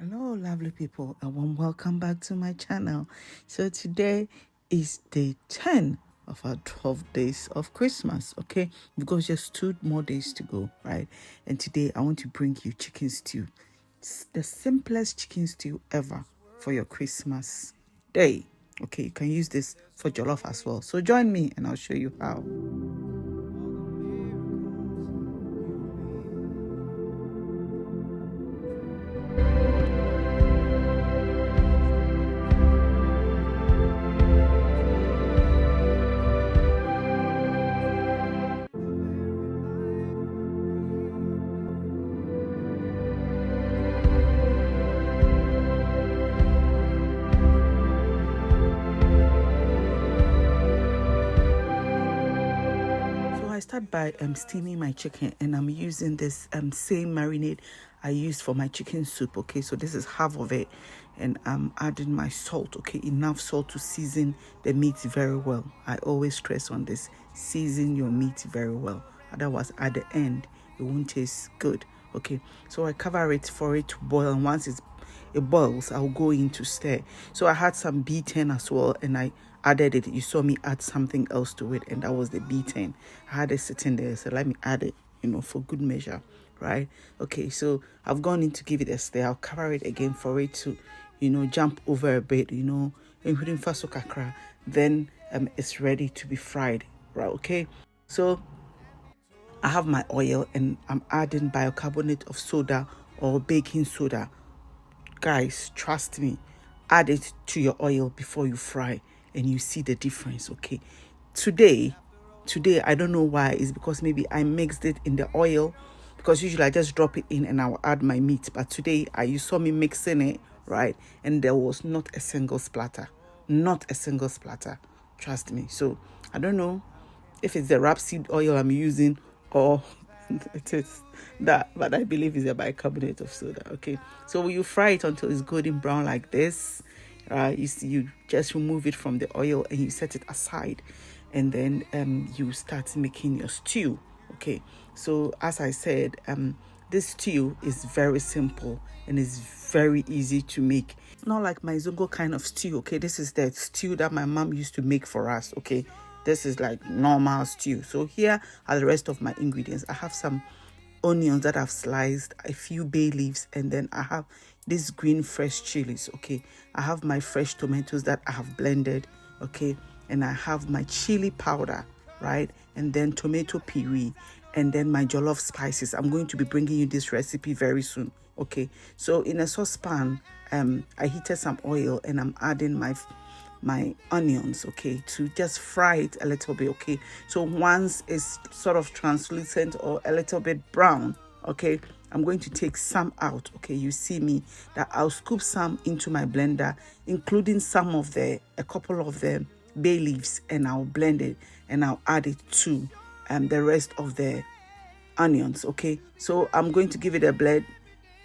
Hello lovely people, and warm welcome back to my channel. So today is day 10 of our 12 days of Christmas. Okay, we've got just 2 more days to go, right? And today I want to bring you chicken stew. It's the simplest chicken stew ever for your Christmas day. Okay, you can use this for jollof as well. So join me and I'll show you how. I start by steaming my chicken, and I'm using this same marinade I used for my chicken soup. Okay, so this is half of it, and I'm adding my salt. Okay, enough salt to season the meat very well. I always stress on this: season your meat very well, otherwise at the end it won't taste good. Okay, so I cover it for it to boil, and once it boils, I'll go in to stir. So I had some B10 as well, and I added it. You saw me add something else to it, and that was the B10. I had it sitting there, so let me add it, for good measure, right? Okay, so I've gone in to give it a stir. I'll cover it again for it to, jump over a bit, including faso kakra. Then it's ready to be fried, right? Okay, so I have my oil, and I'm adding bicarbonate of soda or baking soda. Guys, trust me, add it to your oil before you fry and you see the difference. Okay, today I don't know why. It's because maybe I mixed it in the oil, because usually I just drop it in and I'll add my meat, but today you saw me mixing it, right? And there was not a single splatter. Trust me. So I don't know if it's the rapeseed oil I'm using or it is that, but I believe it's a bicarbonate of soda. Okay, so you fry it until it's golden brown like this. You just remove it from the oil and you set it aside, and then you start making your stew. Okay, so as I said, this stew is very simple and is very easy to make. Not like my Zongo kind of stew. Okay, this is the stew that my mom used to make for us. Okay, this is like normal stew. So here are the rest of my ingredients. I have some onions that I've sliced, a few bay leaves, and then I have these green fresh chilies. Okay, I have my fresh tomatoes that I have blended. Okay, and I have my chili powder, right? And then tomato puree, and then my jollof spices. I'm going to be bringing you this recipe very soon. Okay, so in a saucepan, I heated some oil, and I'm adding my onions, okay, to just fry it a little bit. Okay, so once it's sort of translucent or a little bit brown, okay, I'm going to take some out. Okay, you see me that I'll scoop some into my blender, including a couple of the bay leaves, and I'll blend it and I'll add it to the rest of the onions. Okay, so I'm going to give it a blend,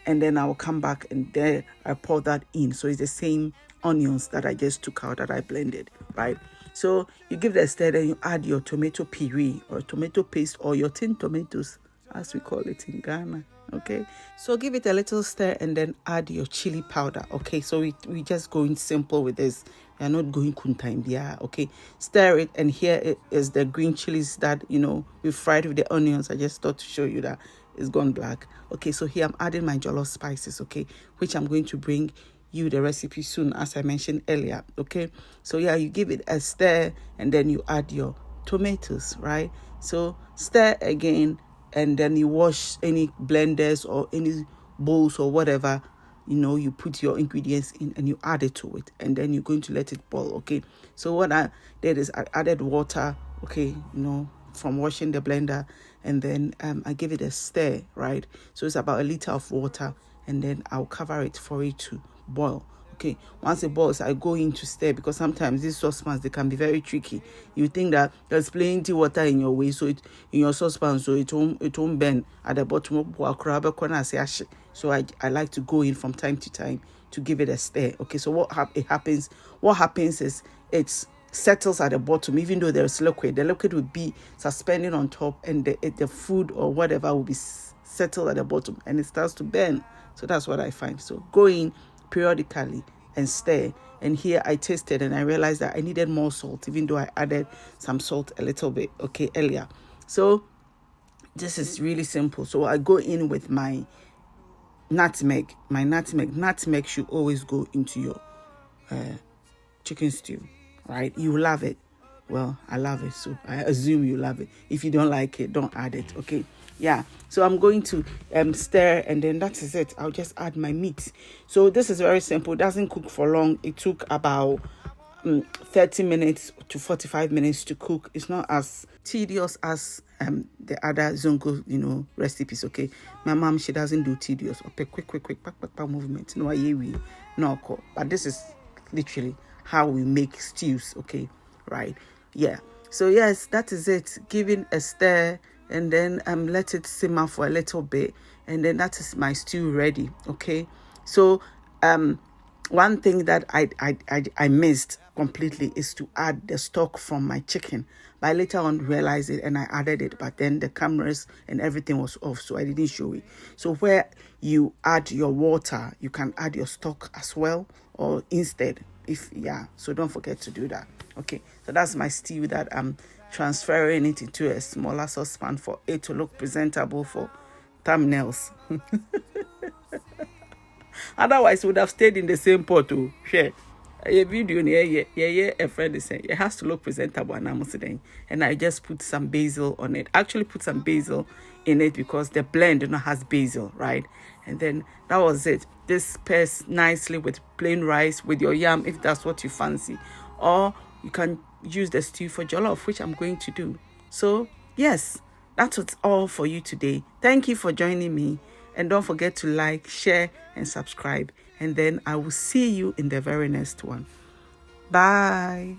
and then I'll come back and there I pour that in. So it's the same onions that I just took out that I blended, right? So you give it a stir, then you add your tomato puree or tomato paste or your tinned tomatoes, as we call it in Ghana. Okay, so give it a little stir and then add your chili powder. Okay, so we just going simple with this. We are not going kuntaimbia. Okay, stir it, and here it is the green chilies that we fried with the onions. I just thought to show you that it's gone black. Okay, so here I'm adding my jollof spices. Okay, which I'm going to bring you the recipe soon, as I mentioned earlier. Okay, so yeah, you give it a stir and then you add your tomatoes, right? So stir again, and then you wash any blenders or any bowls or whatever you put your ingredients in, and you add it to it, and then you're going to let it boil. Okay, so what I did is I added water, okay, from washing the blender, and then I give it a stir, right? So it's about 1 liter of water, and then I'll cover it for it to boil. Okay, once it boils, I go in to stir, because sometimes these saucepans, they can be very tricky. You think that there's plenty water in your way, so in your saucepan, so it won't bend at the bottom. So I like to go in from time to time to give it a stir. Okay, so what happens is it settles at the bottom. Even though there's liquid, the liquid will be suspended on top, and the food or whatever will be settled at the bottom, and it starts to burn. So that's what I find. So go in periodically and stir. And here I tasted and I realized that I needed more salt, even though I added some salt a little bit, okay, earlier. So this is really simple. So I go in with my nutmeg. Nutmeg should always go into your chicken stew, right? You love it. Well, I love it, so I assume you love it. If you don't like it, don't add it, okay? Yeah, so I'm going to stir, and then that is it. I'll just add my meat. So this is very simple. It doesn't cook for long. It took about 30 minutes to 45 minutes to cook. It's not as tedious as the other zongo, recipes, okay? My mom, she doesn't do tedious. Okay, quick, movement. No, but this is literally how we make stews, okay? Right? Yeah. So yes, that is it. Giving a stir, and then let it simmer for a little bit, and then that is my stew ready, okay? So one thing that I missed completely is to add the stock from my chicken. But I later on realized it and I added it, but then the cameras and everything was off, so I didn't show it. So where you add your water, you can add your stock as well, or instead, so don't forget to do that. Okay, so that's my stew that I'm transferring it into a smaller saucepan for it to look presentable for thumbnails. Otherwise, we would have stayed in the same pot to share a video. A friend is saying it has to look presentable, and I'm saying, and I just put some basil on it. Actually, put some basil in it because the blend has basil, right? And then that was it. This pairs nicely with plain rice, with your yam, if that's what you fancy, or you can use the stew for jollof, which I'm going to do. So yes, that's all for you today. Thank you for joining me. And don't forget to like, share, and subscribe. And then I will see you in the very next one. Bye.